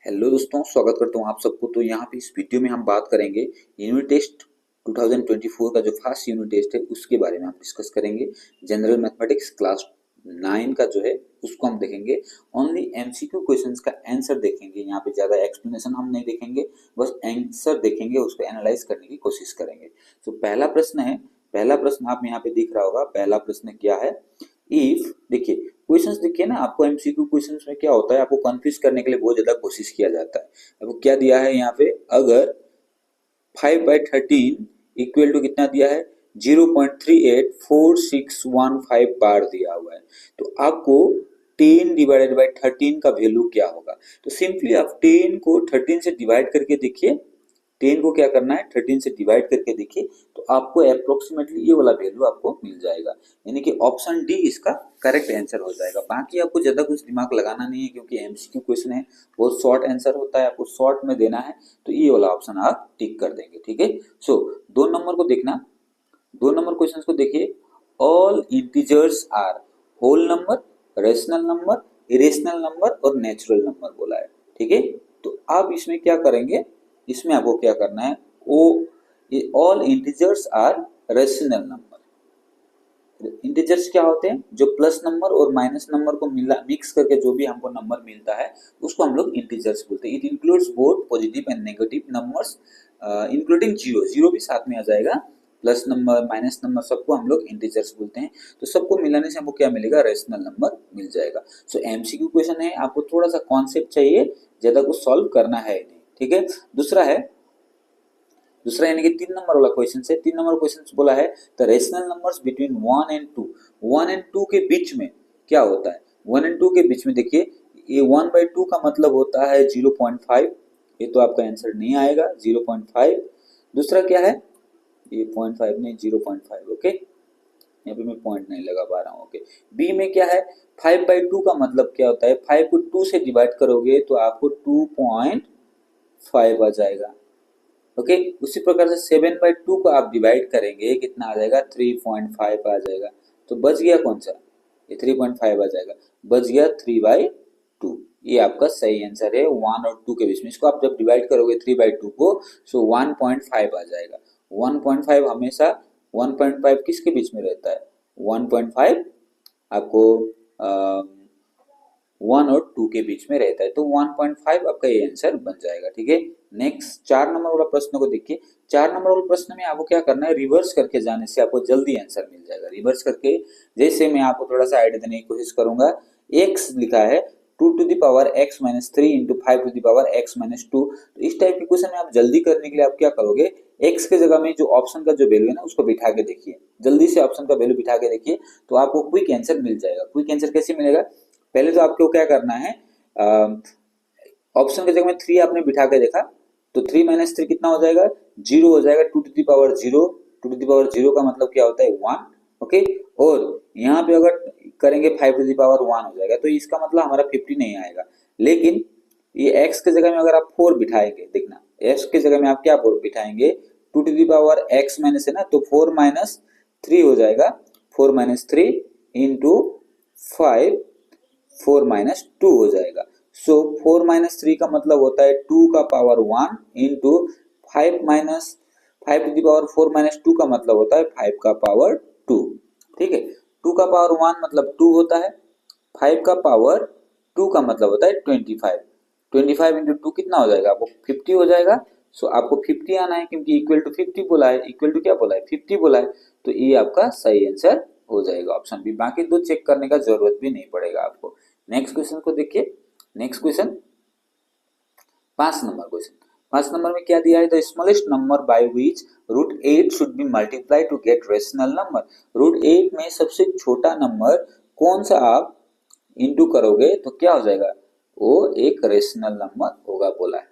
Hello दोस्तों, स्वागत करता हूँ आप सबको। तो यहाँ पे इस वीडियो में हम बात करेंगे यूनिट टेस्ट 2024 का जो फर्स्ट यूनिट टेस्ट है उसके बारे में हम डिस्कस करेंगे। जनरल मैथमेटिक्स क्लास 9 का जो है उसको हम देखेंगे। ओनली एमसीक्यू क्वेश्चंस का आंसर देखेंगे। यहाँ पे ज़्यादा एक्सप्लेनेशन हम नहीं देखेंगे, बस आंसर देखेंगे, उसको एनालाइज करने की कोशिश करेंगे। तो पहला प्रश्न है, पहला प्रश्न आप यहाँ पे दिख रहा होगा। पहला प्रश्न क्या है, इफ देखिए क्वेश्चंस देखिए ना, आपको एमसीक्यू क्वेश्चंस में क्या होता है, आपको कंफ्यूज करने के लिए बहुत ज्यादा कोशिश किया जाता है। आपको क्या दिया है यहाँ पे, अगर 5/13 इक्वल टू कितना दिया है, 0.384615 बार दिया हुआ है, तो आपको 10/13 का वैल्यू क्या होगा। तो सिंपली आप 10 को 13 से डिवाइड करके देखिए। 10 को क्या करना है, 13 से डिवाइड करके देखिए, तो आपको अप्रोक्सीमेटली ये वाला वैल्यू आपको मिल जाएगा। यानी कि ऑप्शन डी इसका करेक्ट आंसर हो जाएगा। बाकी आपको ज्यादा कुछ दिमाग लगाना नहीं है, क्योंकि एमसीक्यू क्वेश्चन है, बहुत शॉर्ट आंसर होता है, आपको शॉर्ट में देना है, तो ये वाला ऑप्शन आप टिक कर देंगे। ठीक है। सो 2 नंबर को देखना, 2 नंबर क्वेश्चन को देखिए। All integers are whole number, rational number, irrational number और नेचुरल नंबर बोला है। ठीक है। तो आप इसमें क्या करेंगे, इसमें आपको क्या करना है, ओ ये all integers are rational number. Integers क्या होते हैं, जो प्लस नंबर और माइनस नंबर को मिक्स करके जो भी हमको नंबर मिलता है उसको हम लोग इंटीजर्स बोलते हैं। It includes both positive and negative numbers including zero, zero भी साथ में आ जाएगा। प्लस नंबर माइनस नंबर सबको हम लोग इंटीजर्स बोलते हैं। तो सबको मिलाने से हमको क्या मिलेगा, रेशनल नंबर मिल जाएगा। सो एमसीक्यू क्वेश्चन है, आपको थोड़ा सा कॉन्सेप्ट चाहिए, ज्यादा कुछ सॉल्व करना है नहीं। ठीक है। दूसरा है, दूसरा यानी कि 3 नंबर वाला क्वेश्चन है। 3 नंबर क्वेश्चन बोला है the rational numbers between 1 and 2। 1 and 2 के बीच में क्या होता है, 1 एंड 2 के बीच में देखिए, ये 1/2 का मतलब होता है 0.5। ये तो आपका आंसर नहीं आएगा, 0.5। दूसरा क्या है, ये 0.5 नहीं, 0.5। ओके, यहाँ पे मैं पॉइंट नहीं लगा पा रहा हूँ। ओके, बी में क्या है, 5/2 का मतलब क्या होता है, 5 को 2 से डिवाइड करोगे तो आपको 2.5 आ जाएगा। ओके, उसी प्रकार से 7/2 को आप डिवाइड करेंगे, कितना आ जाएगा, 3.5 आ जाएगा। तो बच गया कौन सा, ये 3.5 आ जाएगा, बच गया 3/2। ये आपका सही आंसर है 1 और 2 के बीच में। इसको आप जब डिवाइड करोगे 3/2 को, सो 1.5 आ जाएगा। 1.5 हमेशा 1.5 किसके बीच में रहता है, 1.5 आपको 1 और 2 के बीच में रहता है। तो 1.5 आपका ये आंसर बन जाएगा। ठीक है। नेक्स्ट 4 नंबर वाला प्रश्न को देखिए। 4 नंबर वाले प्रश्न में आपको क्या करना है, रिवर्स करके जाने से आपको जल्दी आंसर मिल जाएगा। रिवर्स करके, जैसे मैं आपको थोड़ा सा आइडिया देने की कोशिश करूंगा। x लिखा है 2⁻x-3 इंटू 5⁻x-2। तो इस टाइप के क्वेश्चन में आप जल्दी करने के लिए आप क्या करोगे, x के जगह में जो ऑप्शन का जो वैल्यू है ना उसको बिठा के देखिए, जल्दी से ऑप्शन का वैल्यू बिठा के देखिए, तो आपको क्विक आंसर मिल जाएगा। क्विक आंसर कैसे मिलेगा, पहले तो आपको क्या करना है, ऑप्शन के जगह में 3 आपने बिठा के देखा, तो 3 - 3 कितना हो जाएगा, 0 हो जाएगा। 2⁻0, 2⁻0 का मतलब क्या होता है, 1। ओके, और यहाँ पे अगर करेंगे 5⁻1 हो जाएगा, तो इसका मतलब हमारा 50 नहीं आएगा। लेकिन ये x के जगह में अगर आप 4 बिठाएंगे, देखना x के जगह में आप क्या बिठाएंगे, 2⁻x माइनस है ना, तो 4 - 3 हो जाएगा। 4 - 3 इंटू 5, 4 - 2 हो जाएगा। सो 4 - 3 का मतलब होता है 2 का पावर 1 इंटू 5 - 2 का मतलब होता है 5 का पावर 2। ठीक है। 2 का पावर 1 मतलब 2 होता है, 5 का पावर 2 का मतलब होता है 25। 25 इंटू 2 कितना हो जाएगा, आपको 50 हो जाएगा। सो आपको 50 आना है, क्योंकि इक्वल टू 50 बोला है, इक्वल टू क्या बोला है, 50 बोला है। तो ये आपका सही आंसर हो जाएगा, ऑप्शन बी। बाकी दो चेक करने का जरूरत भी नहीं पड़ेगा आपको। नेक्स्ट क्वेश्चन को देखिए। Next question 5 number question. 5 number में क्या दिया है, the smallest number by which √8 should be multiply to get rational number. √8 में सबसे छोटा नंबर कौन सा आप इंटू करोगे तो क्या हो जाएगा, वो एक रेशनल नंबर होगा बोला है।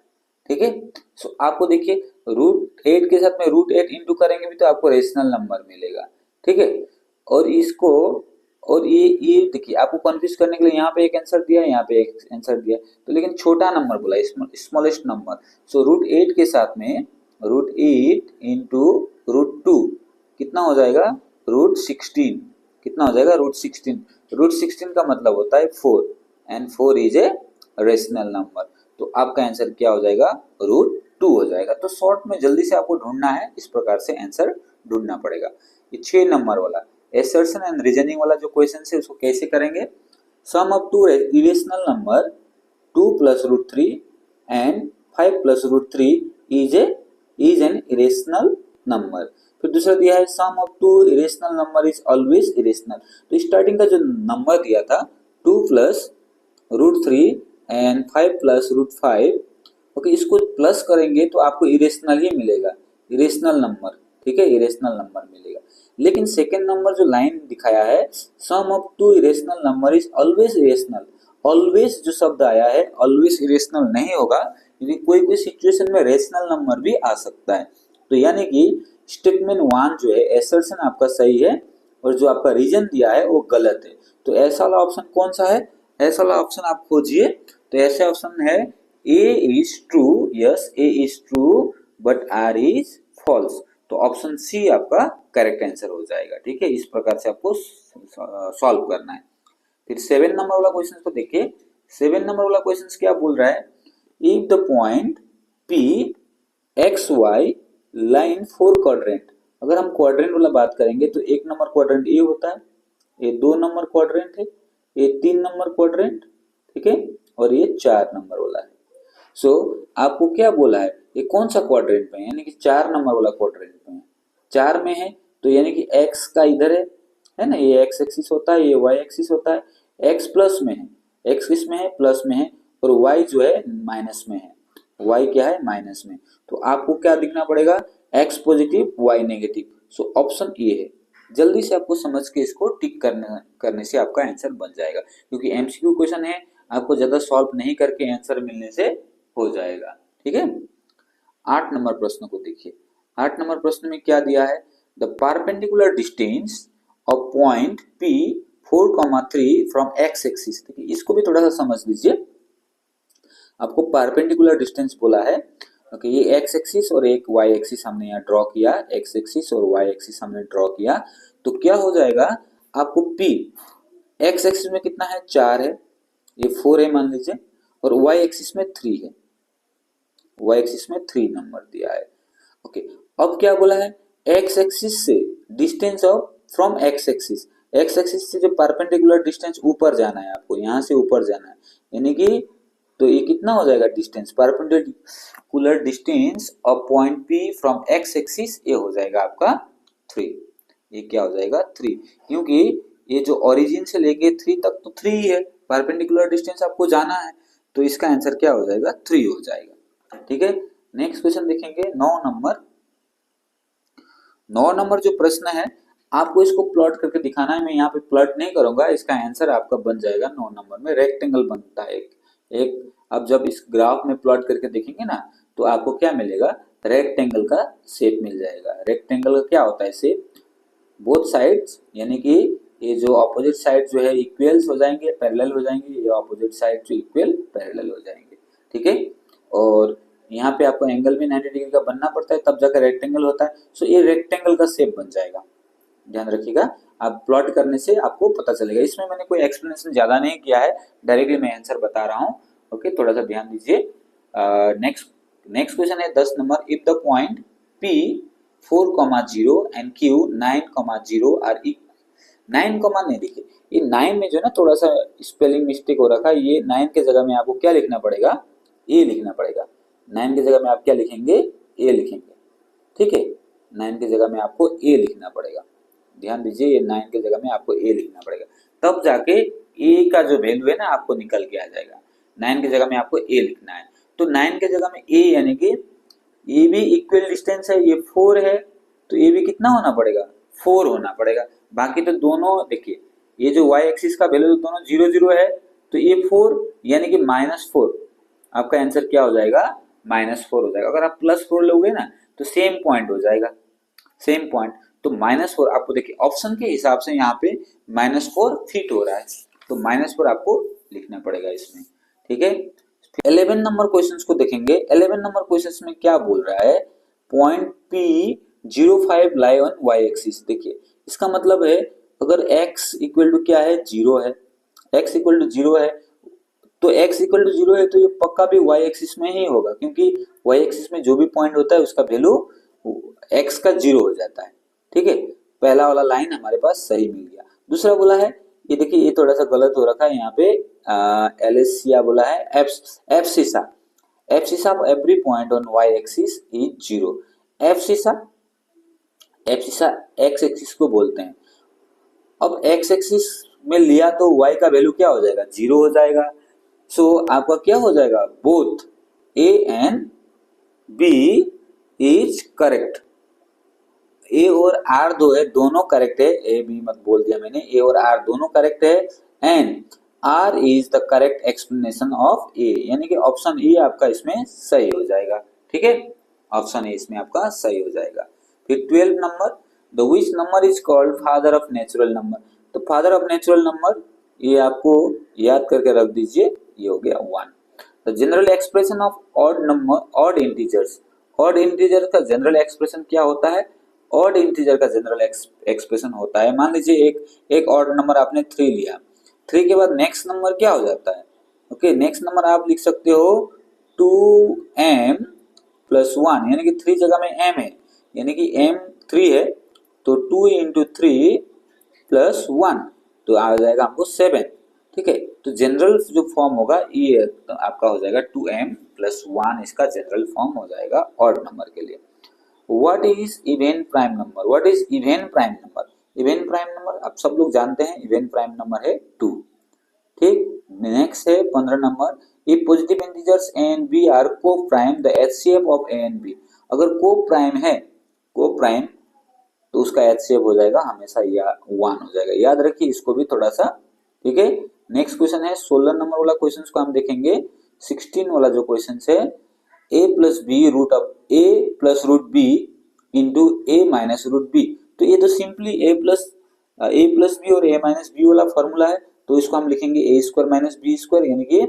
ठीक है। सो आपको देखिए, √8 के साथ में √8 इंटू करेंगे भी तो आपको रेशनल नंबर मिलेगा। ठीक है। और इसको, और ये देखिए, आपको कंफ्यूज करने के लिए यहाँ पे एक आंसर दिया है, यहाँ पे एक आंसर दिया है, तो लेकिन छोटा नंबर बोला, स्मॉलेस्ट नंबर। सो √8 के साथ में √8 इंटू √2 कितना हो जाएगा, √16। कितना हो जाएगा, √16। √16 का मतलब होता है 4, and 4 is a rational number. तो आपका आंसर क्या हो जाएगा, √2 हो जाएगा। तो शॉर्ट में जल्दी से आपको ढूंढना है, इस प्रकार से आंसर ढूंढना पड़ेगा। ये 6 नंबर वाला एसर्शन एंड रीजनिंग वाला जो क्वेश्चन है उसको कैसे करेंगे, sum of two irrational number 2 plus √3 and 5 plus √3 is an irrational number। फिर दूसरा दिया है sum of two irrational number is always irrational. तो स्टार्टिंग का जो नंबर दिया था 2 plus √3 एंड 5 plus √5, ओके, इसको प्लस करेंगे तो आपको इरेशनल ही मिलेगा, इरेशनल नंबर, ठीक है, इरेशनल नंबर मिलेगा। लेकिन सेकेंड नंबर जो लाइन दिखाया है sum of two irrational number is always irrational, always जो शब्द आया है ऑलवेज इरेशनल नहीं होगा, क्योंकि कोई कोई सिचुएशन में रेशनल नंबर भी आ सकता है। तो यानी कि स्टेटमेंट 1 जो है एसर्शन आपका सही है और जो आपका रीजन दिया है वो गलत है। तो ऐसा वाला ऑप्शन कौन सा है, ऐसा वाला ऑप्शन आप खोजिए। तो ऐसा ऑप्शन है A is true, yes A is true but R is false. तो ऑप्शन सी आपका करेक्ट आंसर हो जाएगा, ठीक है। इस प्रकार से आपको सॉल्व करना है। फिर 7 नंबर वाला क्वेश्चन को देखिए। 7 नंबर वाला क्वेश्चन क्या बोल रहा है, if the point P X Y line 4 quadrant. अगर हम क्वाड्रेंट वाला बात करेंगे तो 1 नंबर क्वाड्रेंट ए होता है, ये 2 नंबर क्वाड्रेंट है, ये 3 नंबर क्वाड्रेंट, ठीक है, और ये 4 नंबर वाला है। सो आपको क्या बोला है, ये कौन सा क्वाड्रेंट में है, यानी कि 4 नंबर वाला क्वाड्रेंट में है। 4 में है तो यानी कि x का इधर है ना, ये x एक्सिस होता है, ये y एक्सिस होता है, x प्लस में है, x किस में है, प्लस में है, और y जो है माइनस में है, y क्या है, माइनस में। तो आपको क्या दिखना पड़ेगा, x positive y negative. So option A है। जल्दी से आपको समझ के इसको टिक करने से आपका आंसर बन जाएगा, क्योंकि एमसीक्यू क्वेश्चन है, आपको ज्यादा सॉल्व नहीं करके आंसर मिलने से हो जाएगा, ठीक है। 8 नंबर प्रश्न को देखिए। 8 नंबर प्रश्न में क्या दिया है, the perpendicular distance of point P 4,3 from x axis. देखिए इसको भी थोड़ा सा समझ लीजिए। आपको परपेंडिकुलर डिस्टेंस बोला है, ओके, ये x एक्सिस और एक y एक्सिस हमने यहाँ ड्रॉ किया, x एक्सिस और y एक्सिस हमने ड्रॉ किया। तो क्या हो जाएगा, आपको P x एक्सिस में कितना है, 4 है, ये 4 है मान लीजिए, और y एक्सिस में 3 है, y एक्सिस में 3 नंबर दिया है, ओके। अब क्या बोला है, x एक्सिस से distance of from x axis, x axis से जो परपेंडिकुलर डिस्टेंस ऊपर जाना है, आपको यहाँ से ऊपर जाना है, यानी कि तो ये कितना हो जाएगा distance, perpendicular distance of point P from x axis, ये हो जाएगा आपका 3। ये क्या हो जाएगा, 3, क्योंकि ये जो ओरिजिन से लेके 3 तक तो 3 ही है, परपेंडिकुलर डिस्टेंस आपको जाना है, तो इसका आंसर क्या हो जाएगा, 3 हो जाएगा, ठीक है। नेक्स्ट क्वेश्चन देखेंगे 9 नंबर। 9 नंबर जो प्रश्न है आपको इसको प्लॉट करके दिखाना है, मैं यहाँ पे प्लॉट नहीं करूंगा, इसका आंसर आपका बन जाएगा 9 नंबर में। रेक्टेंगल बनता है एक अब जब इस ग्राफ में प्लॉट करके देखेंगे ना तो आपको क्या मिलेगा, रेक्टेंगल का शेप मिल जाएगा। रेक्टेंगल का क्या होता है शेप, बोथ साइड्स, यानी कि ये जो ऑपोजिट साइड जो है इक्वल्स हो जाएंगे, पैरेलल हो जाएंगे, ये ऑपोजिट साइड जो इक्वल पैरेलल हो जाएंगे, ठीक है। और यहाँ पे आपको एंगल भी 90 डिग्री का बनना पड़ता है तब जाकर रेक्टेंगल होता है। सो ये रेक्टेंगल का शेप बन जाएगा, ध्यान रखिएगा, आप प्लॉट करने से आपको पता चलेगा। इसमें मैंने कोई एक्सप्लेनेशन ज्यादा नहीं किया है, डायरेक्टली मैं आंसर बता रहा हूँ, ओके, थोड़ा सा ध्यान दीजिए। नेक्स्ट क्वेश्चन है 10 number, if the point P 4,0 and Q 9,0 are 9, नहीं, देखिए ये 9 में जो ना थोड़ा सा स्पेलिंग मिस्टेक हो रखा है, ये 9 के जगह में आपको क्या लिखना पड़ेगा, ए लिखना पड़ेगा। 9 की जगह में आप क्या लिखेंगे, ए लिखेंगे, ठीक है। 9 की जगह में आपको ए लिखना पड़ेगा, ध्यान दीजिए, ये 9 की जगह में आपको ए लिखना पड़ेगा, तब जाके ए का जो वैल्यू है ना आपको निकल के आ जाएगा। 9 की जगह में आपको ए लिखना है, तो 9 की जगह में ए, यानी कि ये भी इक्वल डिस्टेंस है, ये 4 है, तो ये भी कितना होना पड़ेगा, 4 होना पड़ेगा। बाकी तो दोनों देखिए, ये जो y एक्सिस का वैल्यू तो दोनों 0 0 है, तो ये 4 यानी कि -4, आपका आंसर क्या हो जाएगा, -4 हो जाएगा। अगर आप +4 लोगे ना तो सेम पॉइंट हो जाएगा, सेम पॉइंट। तो -4 आपको देखिए ऑप्शन के हिसाब से यहाँ पे -4 फिट हो रहा है, तो -4 आपको लिखना पड़ेगा इसमें, ठीक है। 11 नंबर क्वेश्चंस को देखेंगे। 11 नंबर क्वेश्चंस में क्या बोल रहा है, point P05 lie on y axis. देखिए इसका मतलब है अगर x इक्वल टू क्या है, 0 है, x इक्वल टू 0 है, तो x इक्वल टू 0 है तो ये पक्का भी y एक्सिस में ही होगा, क्योंकि y एक्सिस में जो भी पॉइंट होता है उसका वैल्यू x का 0 हो जाता है। ठीक है, पहला वाला लाइन हमारे पास सही मिल गया। दूसरा बोला है, ये देखिए ये थोड़ा सा गलत हो रखा है यहाँ पे, एलेसिया बोला है abscissa of every point on y axis is 0। Abscissa x axis को बोलते हैं। अब x एक्सिस में लिया तो y का वैल्यू क्या हो जाएगा, 0 हो जाएगा। सो आपका क्या हो जाएगा, both a and b is correct. a और r दो है, दोनों करेक्ट है, a b मत बोल दिया मैंने, a और r दोनों करेक्ट है, and r is the correct explanation of a, यानी कि ऑप्शन ए आपका इसमें सही हो जाएगा। ठीक है, ऑप्शन ए इसमें आपका सही हो जाएगा। फिर 12 number, the which number is called father of natural number. तो फादर ऑफ नेचुरल नंबर ये आपको याद करके रख दीजिए, ये हो गया 1। The general expression of odd number, odd integers, odd integer का जनरल एक्सप्रेशन क्या होता है, ऑड इंटीजर का जनरल एक्सप्रेशन होता है, मान लीजिए एक ऑड नंबर आपने 3 लिया, 3 के बाद नेक्स्ट नंबर क्या हो जाता है, ओके नेक्स्ट नंबर आप लिख सकते हो 2m प्लस 1, यानी कि 3 जगह में m है, यानी कि m 3 है तो 2 इंटू 3 प्लस 1 तो आ जाएगा हमको 7। ठीक है, तो जनरल जो फॉर्म होगा ये तो आपका हो जाएगा 2m प्लस 1, इसका जनरल फॉर्म हो जाएगा ऑड नंबर के लिए। What is even prime number, what is even prime number, even prime number आप सब लोग जानते हैं, इवन प्राइम नंबर है 2। ठीक, नेक्स्ट है 15 number, if positive integers a and b are coprime the HCF of a and b। अगर को प्राइम है, को प्राइम तो उसका HCF हो जाएगा हमेशा या 1 हो जाएगा, याद रखिए इसको भी थोड़ा सा। ठीक है, नेक्स्ट क्वेश्चन है 16 नंबर वाला क्वेश्चन को हम देखेंगे। 16 वाला जो क्वेश्चन है, a plus B root of a plus root B into a minus root B, तो ये तो सिंपली a प्लस बी और a माइनस बी वाला फॉर्मूला है, तो इसको हम लिखेंगे a square minus B square, यानी कि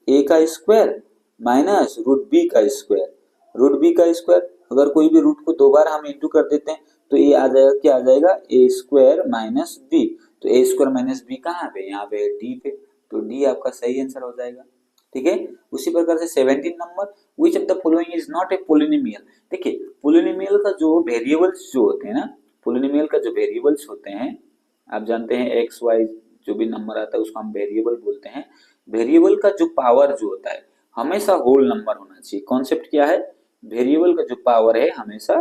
a का स्क्वायर माइनस रूट बी का स्क्वायर, रूट बी का स्क्वायर, अगर कोई भी रूट को दो बार हम इंटू कर देते हैं तो ये आ जाएगा, क्या आ जाएगा, a स्क्वायर माइनस बी, तो a स्क्वायर माइनस बी कहाँ पे, यहाँ पे डी पे, तो डी आपका सही आंसर हो जाएगा। ठीक है, उसी प्रकार से 17 number, which of the following is not A polynomial. देखिए पोलिनोमियल का जो वेरिएबल्स जो होते हैं ना, पोलिनोमियल का जो वेरिएबल्स होते हैं, आप जानते हैं एक्स वाई जो भी नंबर आता है उसको हम वेरिएबल बोलते हैं। वेरिएबल का जो पावर जो होता है हमेशा होल नंबर होना चाहिए। कॉन्सेप्ट क्या है, वेरिएबल का जो पावर है हमेशा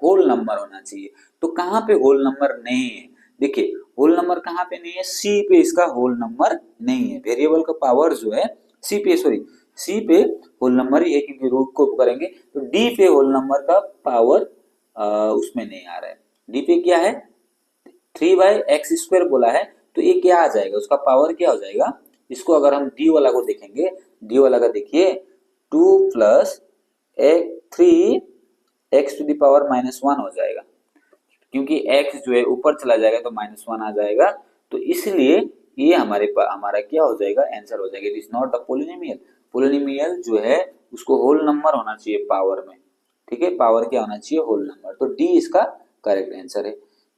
होल नंबर होना चाहिए। तो कहाँ पे होल नंबर नहीं है, देखिए होल नंबर कहाँ पे नहीं है, सी पे इसका होल नंबर नहीं है। वेरिएबल का पावर जो है सी पे होल नंबर ही है, क्योंकि रूट को करेंगे तो डी पे होल नंबर का पावर उसमें नहीं आ रहा है। डी पे क्या है, 3/x² बोला है, तो ये क्या आ जाएगा, उसका पावर क्या हो जाएगा, इसको अगर हम डी वाला को देखेंगे, डी वाला का देखिए 2 plus 3x to the power -1 हो जाएगा, क्योंकि x जो है ऊपर चला जाएगा तो -1 आ जाएगा, तो इसलिए ये हमारा क्या हो जाएगा, आंसर हो जाएगा। It is not the polynomial. Polynomial जो है उसको होल नंबर होना चाहिए पावर में। ठीक है, पावर क्या होना चाहिए, होल नंबर, तो डी इसका करेक्ट आंसर है।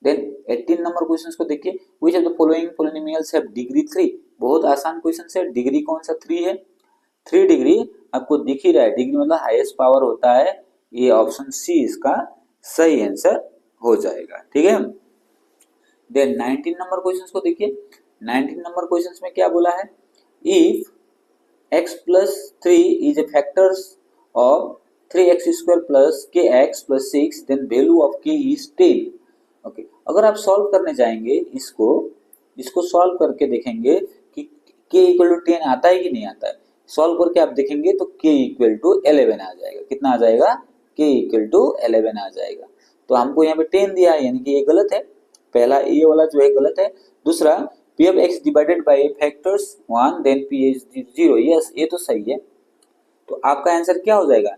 देन 18 नंबर क्वेश्चन को देखिए, which of the following polynomials have degree 3। बहुत आसान क्वेश्चन है, डिग्री कौन सा 3 है, 3 डिग्री आपको दिख ही रहा है, डिग्री मतलब हाईएस्ट पावर होता है, ये ऑप्शन सी इसका सही आंसर हो जाएगा। ठीक है, देन 19 नंबर क्वेश्चन को देखिए। 19 नंबर क्वेश्चन में क्या बोला है, if x plus 3 is a factors of 3x² plus kx plus 6 then value of k is 10। Okay, अगर आप सॉल्व करने जाएंगे इसको सॉल्व करके देखेंगे कि k इक्वल टू 10 आता है कि नहीं आता है, सॉल्व करके आप देखेंगे तो k इक्वल टू 11 आ जाएगा। कितना आ जाएगा, k इक्वल टू 11 आ जाएगा। तो हमको यहाँ पे 10 दिया है, यानी कि ये गलत है, पहला ये वाला जो है गलत है। दूसरा p of x divided by factors 1 then p is 0, yes ये तो सही है। तो आपका आंसर क्या हो जाएगा,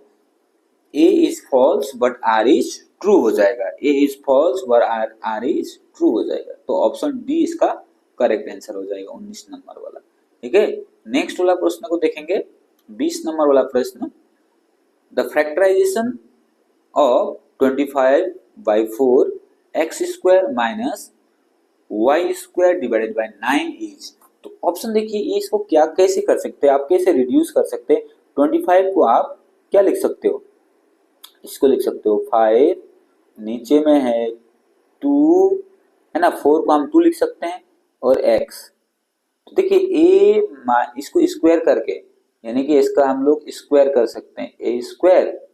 a is false but r is true हो जाएगा, a is false but r is true हो जाएगा। तो ऑप्शन डी इसका करेक्ट आंसर हो जाएगा 19 नंबर वाला। ठीक है, नेक्स्ट वाला प्रश्न को देखेंगे, 20 नंबर वाला प्रश्न, the factorization of 25/4 x² minus y² divided by 9 is. तो ऑप्शन देखिए, ये इसको क्या कैसे कर सकते हैं, आप कैसे रिड्यूस कर सकते हैं। 25 को आप क्या लिख सकते हो, इसको लिख सकते हो 5, नीचे में है 2, है ना, 4 को हम 2 लिख सकते हैं और x। तो देखिए इसको स्क्वायर करके, यानी कि इसका हम लोग स्क्वायर कर सकते हैं, A square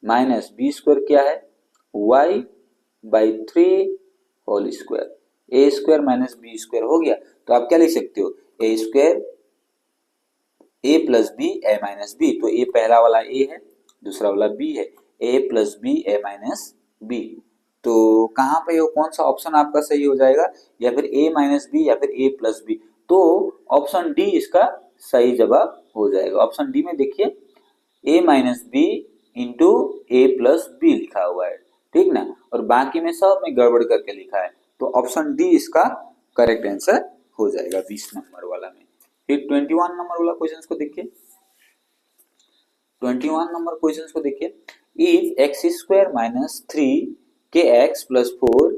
minus B square क्या है, y by 3 whole square, A square minus B square हो गया। तो आप क्या लिख सकते हो, A square A plus B A minus B, तो ये पहला वाला ए है, दूसरा वाला बी है, ए plus B A minus B. तो कहाँ पे हो, कौन सा ऑप्शन आपका सही हो जाएगा, या फिर ए माइनस बी या फिर ए प्लस बी। तो ऑप्शन डी इसका सही जवाब हो जाएगा। ऑप्शन डी में देखिए ए माइनस बी इंटू ए प्लस बी लिखा हुआ है, ठीक ना, और बाकी में सब में गड़बड़ करके लिखा है। तो ऑप्शन डी इसका करेक्ट आंसर हो जाएगा 20 नंबर वाला में। फिर 21 नंबर वाला क्वेश्चन को देखिए। 21 नंबर क्वेश्चन को देखिए, इफ एक्स स्क्वायर माइनस 3 के x plus 4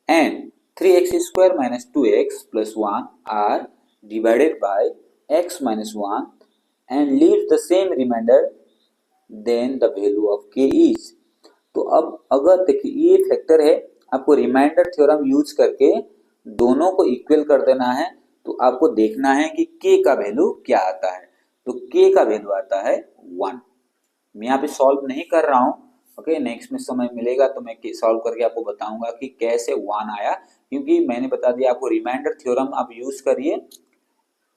and 3x square minus 2x plus 1 are divided by x minus 1 and leave the same remainder then the value of k is. तो अब अगर देखिए ये फैक्टर है, आपको रिमाइंडर थ्योरम यूज करके दोनों को इक्वल कर देना है। तो आपको देखना है कि k का वैल्यू क्या आता है। तो k का वैल्यू आता है 1। मैं यहाँ पे सॉल्व नहीं कर रहा हूँ, ओके, नेक्स्ट में समय मिलेगा तो मैं सॉल्व करके आपको बताऊंगा कि कैसे 1 आया, क्योंकि मैंने बता दिया आपको रिमाइंडर थ्योरम आप यूज करिए।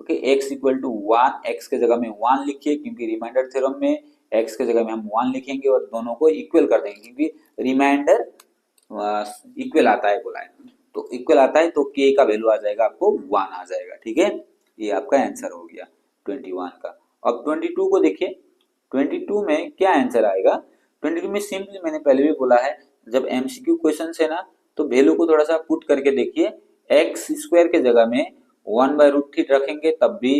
Okay, x equal to 1, x के जगह में 1 लिखिए, क्योंकि रिमाइंडर थ्योरम में x के जगह में हम 1 लिखेंगे और दोनों को इक्वल कर देंगे, क्योंकि रिमाइंडर इक्वल आता है बोला है, तो इक्वल आता है तो k का वैल्यू आ जाएगा आपको 1 आ जाएगा, ठीक है। ये आपका आंसर हो गया 21 का। अब 22 को देखिए, 22 में क्या आंसर आएगा। 22 में सिंपली मैंने पहले भी बोला है, जब एमसीक्यू क्वेश्चन है ना, तो वैल्यू को थोड़ा सा पुट करके देखिए, एक्स स्क्वायर के जगह में 1/√3 रखेंगे तब भी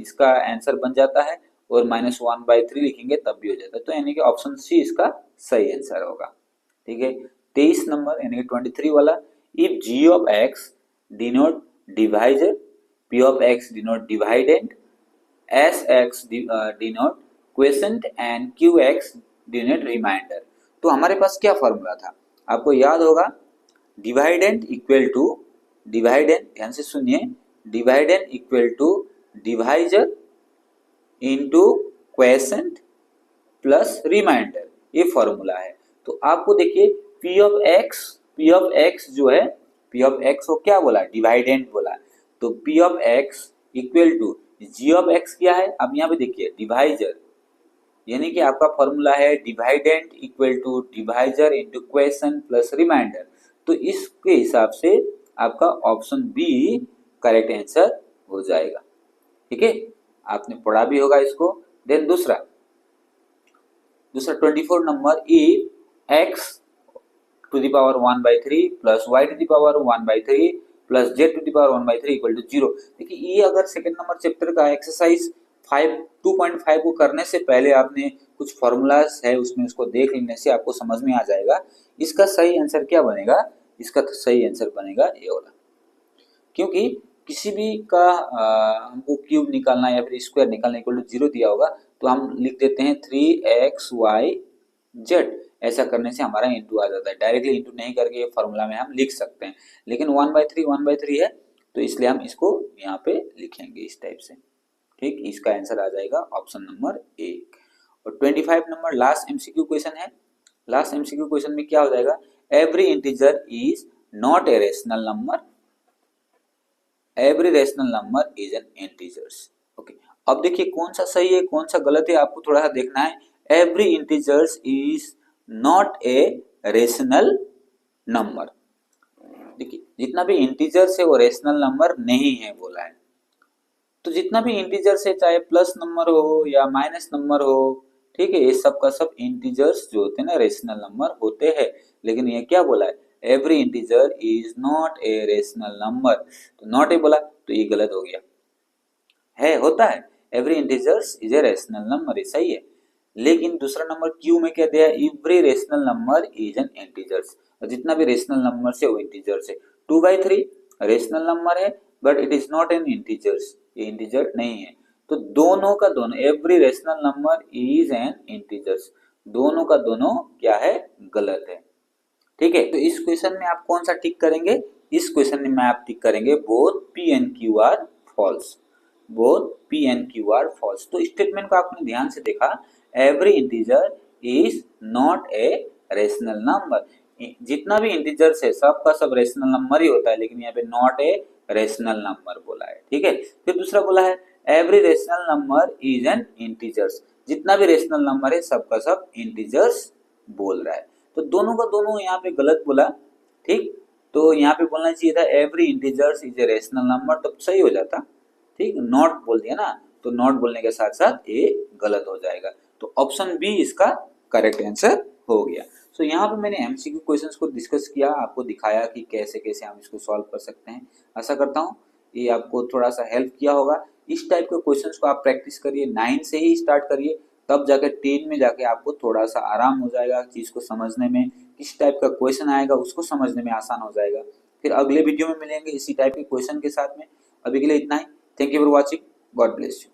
इसका आंसर बन जाता है, और -1/3 लिखेंगे तब भी हो जाता है। तो यानी कि ऑप्शन सी इसका सही आंसर होगा, ठीक है। 23 नंबर यानी कि 23 वाला, if g of x denote divisor, p of x denote dividend, sx denote quotient and qx denote remainder. तो हमारे पास क्या फॉर्मूला था, आपको याद होगा, डिवाइडेंड इक्वल टू डिवाइडेंड, ध्यान से सुनिए, dividend equal to divisor into quotient plus remainder, ये फॉर्मूला है। तो आपको देखिए p ऑफ x जो है, p ऑफ x को क्या बोला, डिवाइडेंड बोला, तो p of x equal to g of x क्या है, अब यहाँ पे देखिए डिवाइजर, यानी कि आपका फॉर्मूला है dividend equal to divisor into quotient plus remainder. तो इसके हिसाब से आपका ऑप्शन बी करेक्ट आंसर हो जाएगा, ठीक है, आपने पढ़ा भी होगा इसको। देन दूसरा 24 number, if x to the power 1/3 plus y to the power 1/3 plus z to the power 1/3 equal to 0। देखिए ये अगर सेकंड नंबर चैप्टर का एक्सरसाइज 2.5 को करने से पहले आपने कुछ फॉर्मूलाज है उसमें उसको देख लेने से आपको समझ में आ जाएगा। इसका सही आंसर क्या बनेगा, इसका सही आंसर बनेगा ये वाला, क्योंकि किसी भी का हमको क्यूब निकालना या फिर स्क्वायर निकालना इक्वल टू 0 दिया होगा तो हम लिख देते हैं 3xyz, ऐसा करने से हमारा इंटू आ जाता है, डायरेक्टली इंटू नहीं करके ये फॉर्मूला में हम लिख सकते हैं, लेकिन 1/3 है तो इसलिए हम इसको यहाँ पे लिखेंगे इस टाइप से, ठीक। इसका आंसर आ जाएगा ऑप्शन नंबर 1। और 25 नंबर लास्ट एमसीक्यू क्वेश्चन है। लास्ट एमसीक्यू क्वेश्चन में क्या हो जाएगा, every integer is not a rational number, every rational number is an integers. Okay, अब देखिए कौन सा सही है कौन सा गलत है, आपको थोड़ा सा देखना है। Every integers is not a rational number, देखिए जितना भी इंटीजर्स है वो रेशनल नंबर नहीं है बोला है। तो जितना भी इंटीजर्स है, चाहे प्लस नंबर हो या माइनस नंबर हो, ठीक है, ये सब का सब इंटीजर्स जो होते हैं ना रेशनल नंबर होते हैं, लेकिन ये क्या बोला है, every integer is not a rational number. तो नॉट ए बोला तो ये गलत हो गया, है होता है every integers is a rational number, ये सही है। लेकिन दूसरा नंबर क्यू में क्या दिया, every rational number is an integers, और जितना भी रेशनल नंबर है वो इंटीजर्स है। 2/3 रेशनल नंबर है, but it is not an integers, ये इंटीजर नहीं है। तो दोनों का दोनों, every rational number is an integers, दोनों का दोनों क्या है, गलत है। ठीक है, तो इस क्वेश्चन में आप कौन सा टिक करेंगे, इस क्वेश्चन में आप टिक करेंगे both P and Q are false, both P and Q are false. तो स्टेटमेंट को आपने ध्यान से देखा, every integer is not a rational number, जितना भी इंटीजर्स है सबका सब रेशनल नंबर ही होता है, लेकिन यहाँ पे नॉट ए रेशनल नंबर बोला है। ठीक है, फिर दूसरा बोला है every rational number is an integers, जितना भी रेशनल नंबर है सबका सब इंटीजर्स बोल रहा है। तो दोनों का दोनों यहाँ पे गलत बोला। ठीक, तो यहाँ पे बोलना चाहिए था every integers is a rational number, तो सही हो जाता। ठीक, नॉट बोल दिया ना, तो नॉट बोलने के साथ साथ ए गलत हो जाएगा, तो ऑप्शन बी इसका करेक्ट आंसर हो गया। सो यहाँ पे मैंने एमसीक्यू क्वेश्चंस को डिस्कस किया, आपको दिखाया कि कैसे कैसे हम इसको सॉल्व कर सकते हैं। आशा करता हूँ ये आपको थोड़ा सा हेल्प किया होगा। इस टाइप के क्वेश्चंस को आप प्रैक्टिस करिए, 9 से ही स्टार्ट करिए, तब जाके 10 में जाके आपको थोड़ा सा आराम हो जाएगा चीज को समझने में, किस टाइप का क्वेश्चन आएगा उसको समझने में आसान हो जाएगा। फिर अगले वीडियो में मिलेंगे इसी टाइप के क्वेश्चन के साथ में। अभी के लिए इतना ही। Thank you for watching, God bless you.